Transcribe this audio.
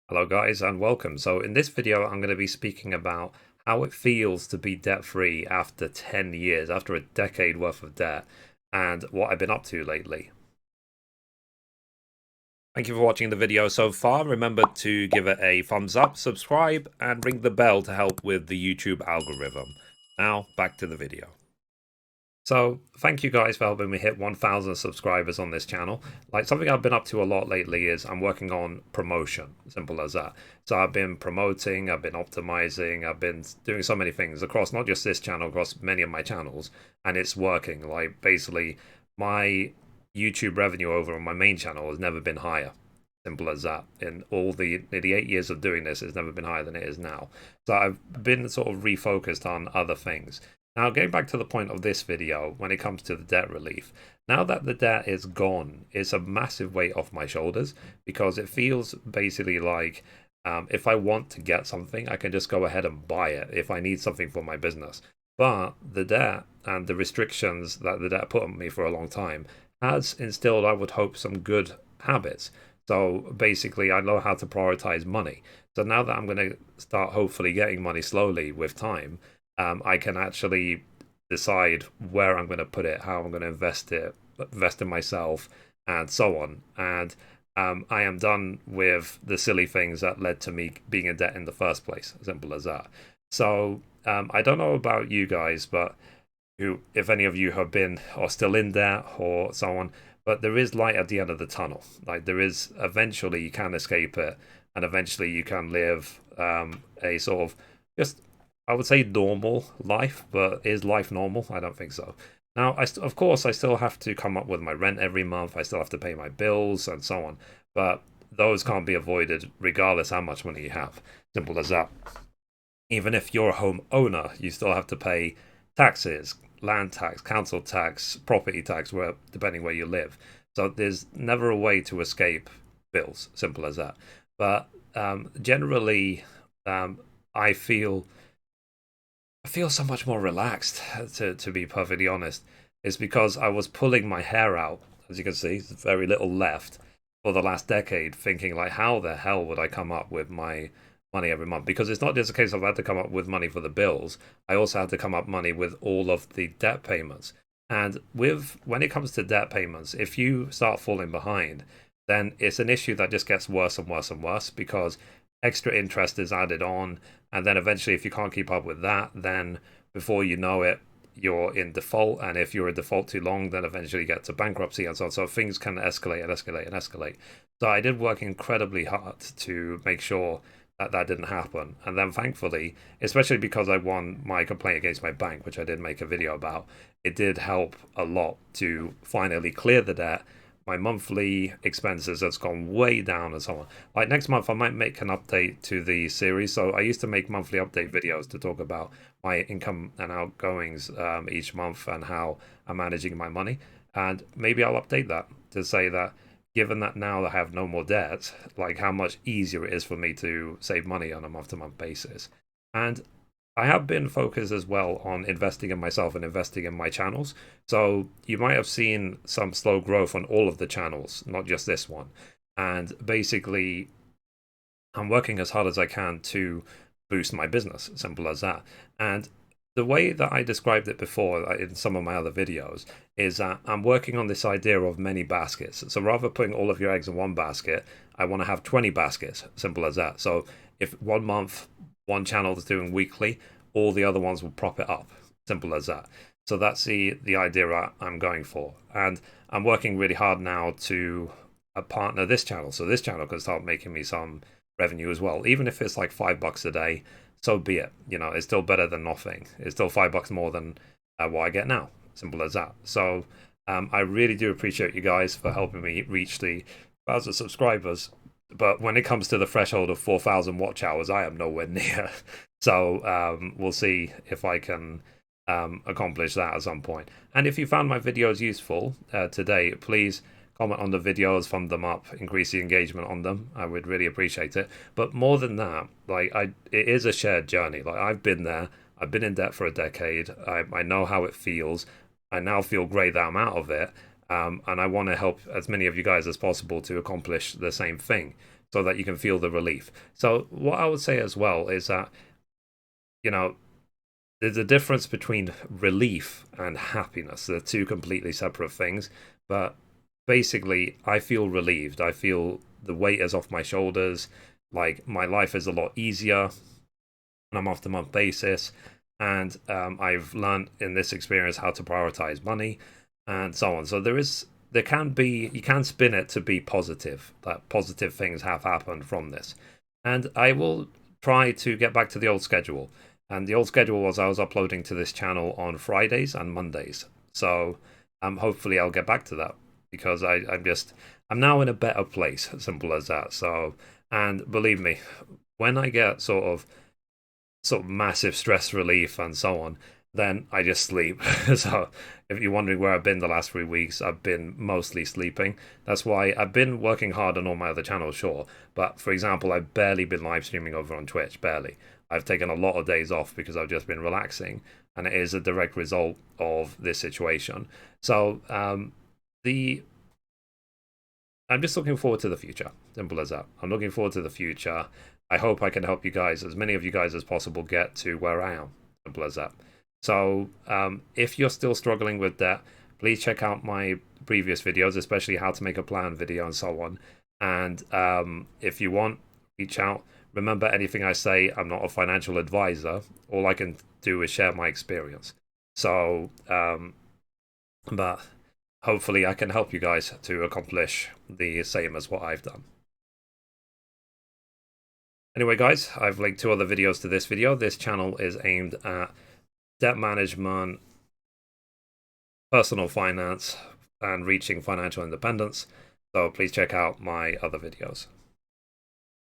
Hello guys and welcome. So in this video I'm going to be speaking about how it feels to be debt-free after 10 years, after a decade worth of debt, and what I've been up to lately. Thank you for watching the video so far. Remember to give it a thumbs up, subscribe, and ring the bell to help with the YouTube algorithm. Now back to the video. So thank you guys for helping me hit 1,000 subscribers on this channel. Like something I've been up to a lot lately is I'm working on promotion, simple as that. So I've been promoting, I've been optimizing, I've been doing so many things across not just this channel, across many of my channels, and it's working. Like basically my YouTube revenue over on my main channel has never been higher. Simple as that. In all the 8 years of doing this, it's never been higher than it is now. So I've been sort of refocused on other things. Now, getting back to the point of this video, when it comes to the debt relief, now that the debt is gone, it's a massive weight off my shoulders because it feels basically like if I want to get something, I can just go ahead and buy it if I need something for my business. But the debt and the restrictions that the debt put on me for a long time has instilled, I would hope, some good habits. So basically, I know how to prioritize money. So now that I'm going to start hopefully getting money slowly with time, I can actually decide where I'm going to put it, how I'm going to invest in myself, and so on. And I am done with the silly things that led to me being in debt in the first place. Simple as that. So I don't know about you guys, but if any of you have been or still in debt or so on, but there is light at the end of the tunnel. Like there is, eventually you can escape it, and eventually you can live a sort of just, I would say, normal life. But is life normal? I don't think so. Now, of course, I still have to come up with my rent every month. I still have to pay my bills and so on. But those can't be avoided regardless how much money you have. Simple as that. Even if you're a home owner, you still have to pay taxes, land tax, council tax, property tax, depending where you live. So there's never a way to escape bills. Simple as that. But generally, um, I feel so much more relaxed, to be perfectly honest. It's because I was pulling my hair out, as you can see, very little left for the last decade, thinking like, how the hell would I come up with my money every month? Because it's not just a case of I had to come up with money for the bills. I also had to come up money with all of the debt payments. And when it comes to debt payments, if you start falling behind, then it's an issue that just gets worse and worse and worse because extra interest is added on, and then eventually if you can't keep up with that, then before you know it, you're in default, and if you're in default too long, then eventually you get to bankruptcy and so on. So things can escalate and escalate and escalate. So I did work incredibly hard to make sure that that didn't happen, and then thankfully, especially because I won my complaint against my bank, which I did make a video about, it did help a lot to finally clear the debt. My monthly expenses has gone way down and so on. Like next month, I might make an update to the series. So I used to make monthly update videos to talk about my income and outgoings each month and how I'm managing my money. And maybe I'll update that to say that given that now I have no more debt, like how much easier it is for me to save money on a month-to-month basis. And I have been focused as well on investing in myself and investing in my channels. So you might have seen some slow growth on all of the channels, not just this one. And basically, I'm working as hard as I can to boost my business, simple as that. And the way that I described it before in some of my other videos is that I'm working on this idea of many baskets. So rather putting all of your eggs in one basket, I want to have 20 baskets, simple as that. So if one month one channel is doing weekly, all the other ones will prop it up, simple as that. So that's the idea I'm going for, and I'm working really hard now to partner this channel, so this channel can start making me some revenue as well, even if it's like $5 a day. So be it. You know, it's still better than nothing. It's still $5 more than what I get now. Simple as that. So I really do appreciate you guys for helping me reach the 1,000 subscribers. But when it comes to the threshold of 4,000 watch hours, I am nowhere near. So we'll see if I can accomplish that at some point. And if you found my videos useful today, please comment on the videos, thumb them up, increase the engagement on them. I would really appreciate it. But more than that, like it is a shared journey. Like I've been there. I've been in debt for a decade. I know how it feels. I now feel great that I'm out of it. And I want to help as many of you guys as possible to accomplish the same thing. so that you can feel the relief. So what I would say as well is that, you know, there's a difference between relief and happiness. They're two completely separate things. But basically, I feel relieved. I feel the weight is off my shoulders. Like, my life is a lot easier on a month-to-month basis. And I've learned in this experience how to prioritize money and so on. So there can be, you can spin it to be positive, that positive things have happened from this. And I will try to get back to the old schedule. And the old schedule was I was uploading to this channel on Fridays and Mondays. So hopefully I'll get back to that, because I'm now in a better place, simple as that. So, and believe me, when I get sort of massive stress relief and so on, then I just sleep. So if you're wondering where I've been the last 3 weeks, I've been mostly sleeping. That's why I've been working hard on all my other channels, sure. But for example, I've barely been live streaming over on Twitch, barely. I've taken a lot of days off because I've just been relaxing, and it is a direct result of this situation. So the I'm just looking forward to the future. Simple as that. I'm looking forward to the future. I hope I can help you guys, as many of you guys as possible, get to where I am. Simple as that. So if you're still struggling with that, please check out my previous videos, especially how to make a plan video and so on. And if you want, reach out. Remember, anything I say, I'm not a financial advisor. All I can do is share my experience. So, but hopefully I can help you guys to accomplish the same as what I've done. Anyway, guys, I've linked 2 other videos to this video. This channel is aimed at debt management, personal finance, and reaching financial independence. So please check out my other videos.